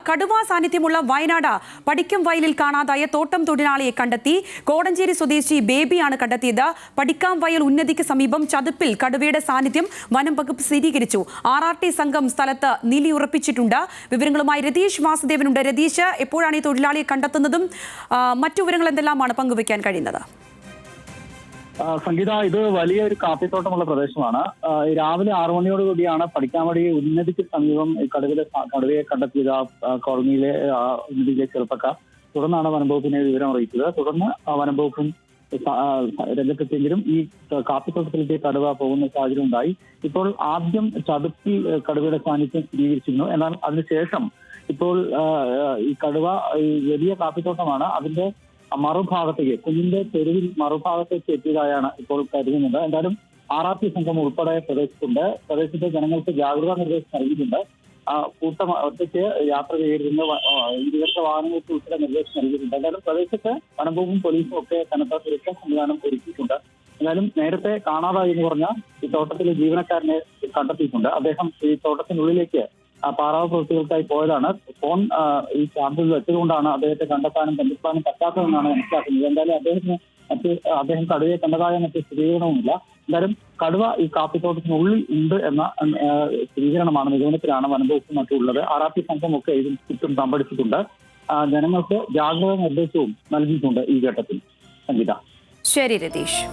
കടുവാ സാന്നിധ്യമുള്ള വയനാട് പടിക്കം വയലിൽ കാണാതായ തോട്ടം തൊഴിലാളിയെ കണ്ടെത്തി. കോടഞ്ചേരി സ്വദേശി ബേബിയാണ് കണ്ടെത്തിയത്. പടിക്കാം വയൽ ഉന്നതിക്ക് സമീപം ചതുപ്പിൽ കടുവയുടെ സാന്നിധ്യം വനം വകുപ്പ് സ്ഥിരീകരിച്ചു. RRT സംഘം സ്ഥലത്ത് നിലയുറപ്പിച്ചിട്ടുണ്ട്. വിവരങ്ങളുമായി രതീഷ് വാസുദേവനുണ്ട്. രതീഷ്, എപ്പോഴാണ് ഈ തൊഴിലാളിയെ കണ്ടെത്തുന്നതും മറ്റു വിവരങ്ങൾ എന്തെല്ലാമാണ് പങ്കുവയ്ക്കാൻ കഴിയുന്നത്? സംഗീത, ഇത് വലിയൊരു കാപ്പിത്തോട്ടമുള്ള പ്രദേശമാണ്. രാവിലെ 6 മണിയോടുകൂടിയാണ് പടിക്കാമടി ഉന്നതിക്ക് സമീപം കടുവയെ കണ്ടെത്തിയത്. കോളനിയിലെ ഉന്നതിയിലെ ചെറുപ്പക്കാർ തുടർന്നാണ് വനംവകുപ്പിനെ വിവരം അറിയിച്ചത്. തുടർന്ന് വനംവകുപ്പും രംഗത്തെത്തിയെങ്കിലും ഈ കാപ്പിത്തോട്ടത്തിലേക്ക് കടുവ പോകുന്ന സാഹചര്യം ഉണ്ടായി. ഇപ്പോൾ ആദ്യം ചതുപ്പിൽ കടുവയുടെ സാന്നിധ്യം സ്ഥിരീകരിച്ചിരുന്നു. എന്നാൽ അതിനുശേഷം ഇപ്പോൾ ഈ കടുവ വലിയ കാപ്പിത്തോട്ടമാണ്, അതിന്റെ മറുഭാഗത്തേക്ക് കുഞ്ഞിന്റെ തെരുവിൽ മറുഭാഗത്തേക്ക് എത്തിയതായാണ് ഇപ്പോൾ കരുതുന്നത്. എന്തായാലും RRT സംഘം ഉൾപ്പെടെ പ്രദേശത്തെ ജനങ്ങൾക്ക് ജാഗ്രതാ നിർദ്ദേശം നൽകിയിട്ടുണ്ട്. കൂട്ടം ഒറ്റയ്ക്ക് യാത്ര ചെയ്തിരുന്ന ഇരുചക്ര വാഹനങ്ങൾക്ക് ഉൾപ്പെടെ നിർദ്ദേശം നൽകിയിട്ടുണ്ട്. എന്തായാലും പ്രദേശത്ത് വനംവകുപ്പും പോലീസും ഒക്കെ കനത്ത സുരക്ഷാ സംവിധാനം ഒരുക്കിയിട്ടുണ്ട്. എന്തായാലും നേരത്തെ കാണാതായി എന്ന് പറഞ്ഞ ഈ തോട്ടത്തിലെ ജീവനക്കാരനെ കണ്ടെത്തിയിട്ടുണ്ട്. അദ്ദേഹം ഈ തോട്ടത്തിനുള്ളിലേക്ക് പാറാവ് പ്രവൃത്തികൾക്കായി പോയതാണ്. ഫോൺ ഈ ക്യാമ്പിൽ വെച്ചതുകൊണ്ടാണ് അദ്ദേഹത്തെ കണ്ടെത്താനും പറ്റാത്തതെന്നാണ് മനസ്സിലാക്കുന്നത്. എന്തായാലും അദ്ദേഹം കടുവയെ കണ്ടതായ മറ്റ് സ്ഥിരീകരണവുമില്ല. എന്തായാലും കടുവ ഈ കാപ്പിത്തോട്ടത്തിനുള്ളിൽ ഉണ്ട് എന്ന സ്ഥിരീകരണമാണ്, നിഗമനത്തിലാണ് വനംവകുപ്പ് മറ്റുള്ളത്. RRT സംഘമൊക്കെ ഇതിൽ ചുറ്റും തമ്പടിച്ചിട്ടുണ്ട്. ജനങ്ങൾക്ക് ജാഗ്രതാ നിർദ്ദേശവും നൽകിയിട്ടുണ്ട് ഈ ഘട്ടത്തിൽ. സംഗീത. ശരി രതീഷ്.